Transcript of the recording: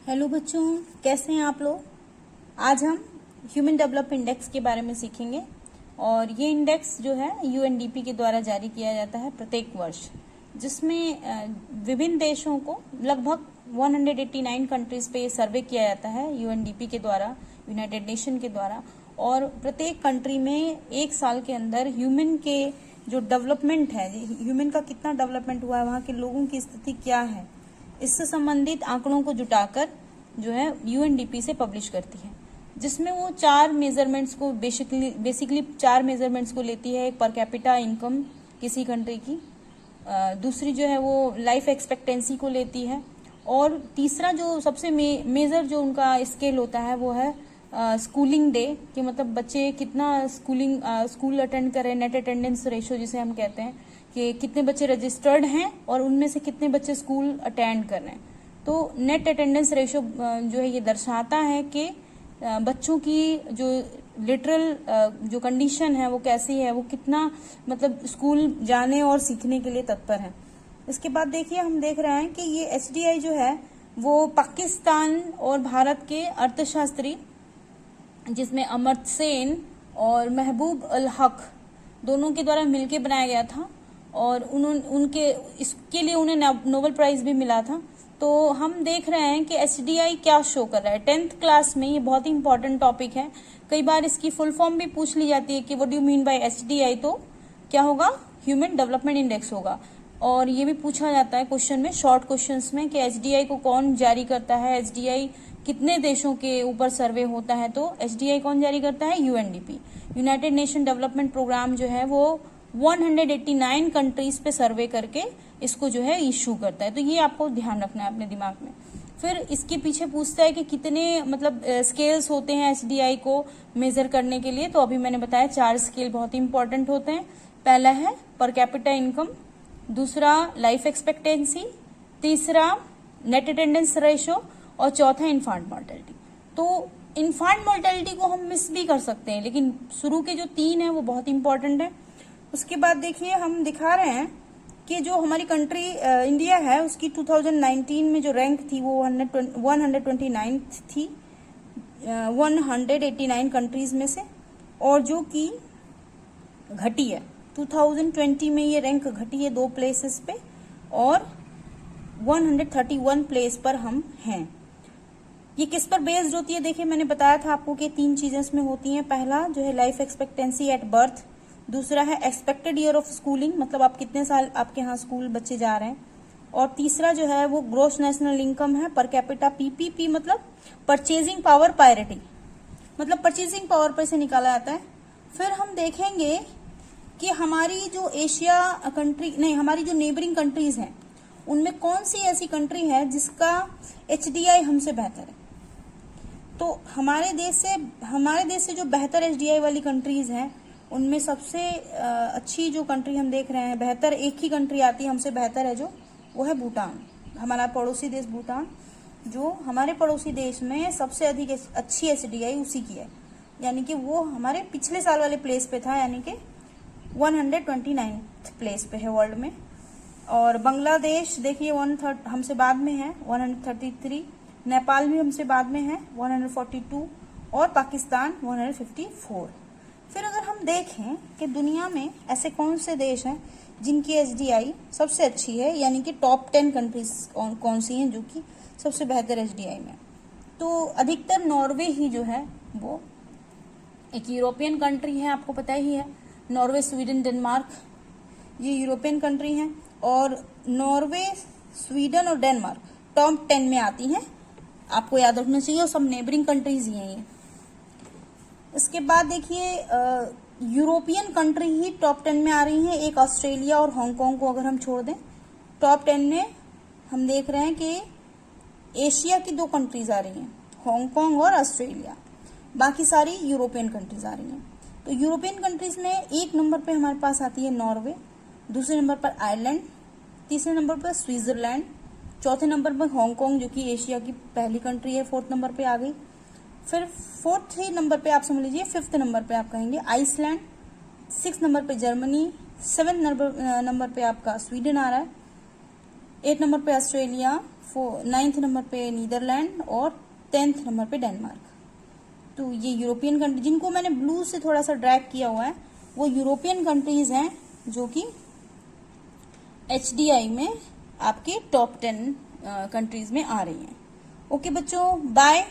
Hello बच्चों, कैसे हैं आप लोग। आज हम ह्यूमन डेवलपमेंट इंडेक्स के बारे में सीखेंगे और ये इंडेक्स जो है यूएनडीपी के द्वारा जारी किया जाता है प्रत्येक वर्ष, जिसमें विभिन्न देशों को लगभग 189 कंट्रीज पे ये सर्वे किया जाता है यूएनडीपी के द्वारा, यूनाइटेड नेशन के द्वारा। और प्रत्येक कंट्री में एक साल के अंदर ह्यूमन के जो डेवलपमेंट है, ह्यूमन का कितना डेवलपमेंट हुआ है, वहाँ के लोगों की स्थिति क्या है, इससे संबंधित आंकड़ों को जुटाकर जो है यूएनडीपी से पब्लिश करती है, जिसमें वो चार मेजरमेंट्स को बेसिकली चार मेजरमेंट्स को लेती है। एक पर कैपिटा इनकम किसी कंट्री की, दूसरी जो है वो लाइफ एक्सपेक्टेंसी को लेती है, और तीसरा जो सबसे मेजर जो उनका स्केल होता है वो है स्कूलिंग डे, कि मतलब बच्चे कितना स्कूल अटेंड कर रहे हैं, नेट अटेंडेंस रेशियो जिसे हम कहते हैं, कि कितने बच्चे रजिस्टर्ड हैं और उनमें से कितने बच्चे स्कूल अटेंड कर रहे हैं। तो नेट अटेंडेंस रेशियो जो है ये दर्शाता है कि बच्चों की जो लिटरल जो कंडीशन है वो कैसी है, वो कितना मतलब स्कूल जाने और सीखने के लिए तत्पर है। इसके बाद देखिए, हम देख रहे हैं कि ये एचडीआई जो है वो पाकिस्तान और भारत के अर्थशास्त्री, जिसमें अमर्त्य सेन और महबूब अल हक दोनों के द्वारा मिलकर बनाया गया था, और उनके इसके लिए उन्हें नोबेल प्राइज भी मिला था। तो हम देख रहे हैं कि एचडीआई क्या शो कर रहा है 10th क्लास में। ये बहुत ही इंपॉर्टेंट टॉपिक है, कई बार इसकी फुल फॉर्म भी पूछ ली जाती है कि what do you mean by HDI, तो क्या होगा, ह्यूमन डेवलपमेंट इंडेक्स होगा। और ये भी पूछा जाता है क्वेश्चन में, शॉर्ट क्वेश्चंस में, कि एचडीआई को कौन जारी करता है, एचडीआई कितने देशों के ऊपर सर्वे होता है। तो एचडीआई कौन जारी करता है, UNDP, United Nation Development Programme जो है वो 189 कंट्रीज पे सर्वे करके इसको जो है इशू करता है। तो ये आपको ध्यान रखना है अपने दिमाग में। फिर इसके पीछे पूछता है कि कितने मतलब स्केल्स होते हैं एचडीआई को मेजर करने के लिए। तो अभी मैंने बताया 4 स्केल बहुत ही इंपॉर्टेंट होते हैं। पहला है पर कैपिटा इनकम, दूसरा लाइफ एक्सपेक्टेंसी, तीसरा नेट अटेंडेंस रेशियो, और चौथा इन्फांट मॉर्टेलिटी। तो इन्फांट मॉर्टेलिटी को हम मिस भी कर सकते हैं, लेकिन शुरू के जो 3 है वो बहुत इंपॉर्टेंट है। उसके बाद देखिए, हम दिखा रहे हैं कि जो हमारी कंट्री इंडिया है उसकी 2019 में जो रैंक थी वो 129 थी 189 कंट्रीज में से, और जो कि घटी है 2020 में। ये रैंक घटी है 2 प्लेसेस पे, और 131 प्लेस पर हम हैं। ये किस पर बेस्ड होती है, देखिए मैंने बताया था आपको कि 3 चीजें इसमें होती हैं। पहला जो है लाइफ एक्सपेक्टेंसी एट बर्थ, दूसरा है एक्सपेक्टेड ईयर ऑफ स्कूलिंग, मतलब आप कितने साल आपके यहाँ स्कूल बच्चे जा रहे हैं, और तीसरा जो है वो ग्रोस नेशनल इनकम है, पर कैपिटा पीपीपी, मतलब परचेजिंग पावर पैरिटी, मतलब परचेजिंग पावर पर से निकाला जाता है। फिर हम देखेंगे कि हमारी जो एशिया कंट्री नहीं, हमारी जो नेबरिंग कंट्रीज हैं उनमें कौन सी ऐसी कंट्री है जिसका एचडीआई हमसे बेहतर है। तो हमारे देश से जो बेहतर एचडीआई वाली कंट्रीज हैं उनमें सबसे अच्छी जो कंट्री हम देख रहे हैं, बेहतर एक ही कंट्री आती है हमसे बेहतर है, जो वो है भूटान, हमारा पड़ोसी देश भूटान। जो हमारे पड़ोसी देश में सबसे अधिक अच्छी एचडीआई उसी की है, यानी कि वो हमारे पिछले साल वाले प्लेस पे था, यानी कि 129th प्लेस पे है वर्ल्ड में। और बांग्लादेश देखिए हमसे बाद में है 133, नेपाल भी हमसे बाद में है 142, और पाकिस्तान 154। फिर अगर हम देखें कि दुनिया में ऐसे कौन से देश हैं जिनकी एचडीआई सबसे अच्छी है, यानी कि टॉप 10 कंट्रीज कौन सी हैं जो कि सबसे बेहतर एचडीआई में, तो अधिकतर नॉर्वे ही जो है वो एक यूरोपियन कंट्री है, आपको पता ही है। नॉर्वे, स्वीडन, डेनमार्क, ये यूरोपियन कंट्री हैं, और नॉर्वे, स्वीडन और डेनमार्क टॉप 10 में आती हैं, आपको याद रखना चाहिए, और सब नेबरिंग कंट्रीज ही हैं ये। इसके बाद देखिए, यूरोपियन कंट्री ही टॉप 10 में आ रही हैं। एक ऑस्ट्रेलिया और हांगकांग को अगर हम छोड़ दें, टॉप 10 में हम देख रहे हैं कि एशिया की 2 कंट्रीज आ रही हैं, हांगकांग और ऑस्ट्रेलिया, बाकी सारी यूरोपियन कंट्रीज आ रही हैं। तो यूरोपियन कंट्रीज में 1 नंबर पे हमारे पास आती है नॉर्वे, दूसरे नंबर पर आयरलैंड, तीसरे नंबर पर स्विट्जरलैंड, चौथे नंबर पर हांगकांग जो कि एशिया की पहली कंट्री है, 4th नंबर पे आ गई। फिर 4th नंबर पे आप समझ लीजिए, 5th नंबर पे आप कहेंगे आइसलैंड, 6th नंबर पे जर्मनी, 7th नंबर पे आपका स्वीडन आ रहा है, 8 नंबर पे ऑस्ट्रेलिया, 9th नंबर पे नीदरलैंड और 10th नंबर पे डेनमार्क। तो ये यूरोपियन कंट्री जिनको मैंने ब्लू से थोड़ा सा ड्रैग किया हुआ है वो यूरोपियन कंट्रीज हैं जो कि HDI में आपके टॉप 10 कंट्रीज में आ रही हैं। ओके बच्चों, बाय।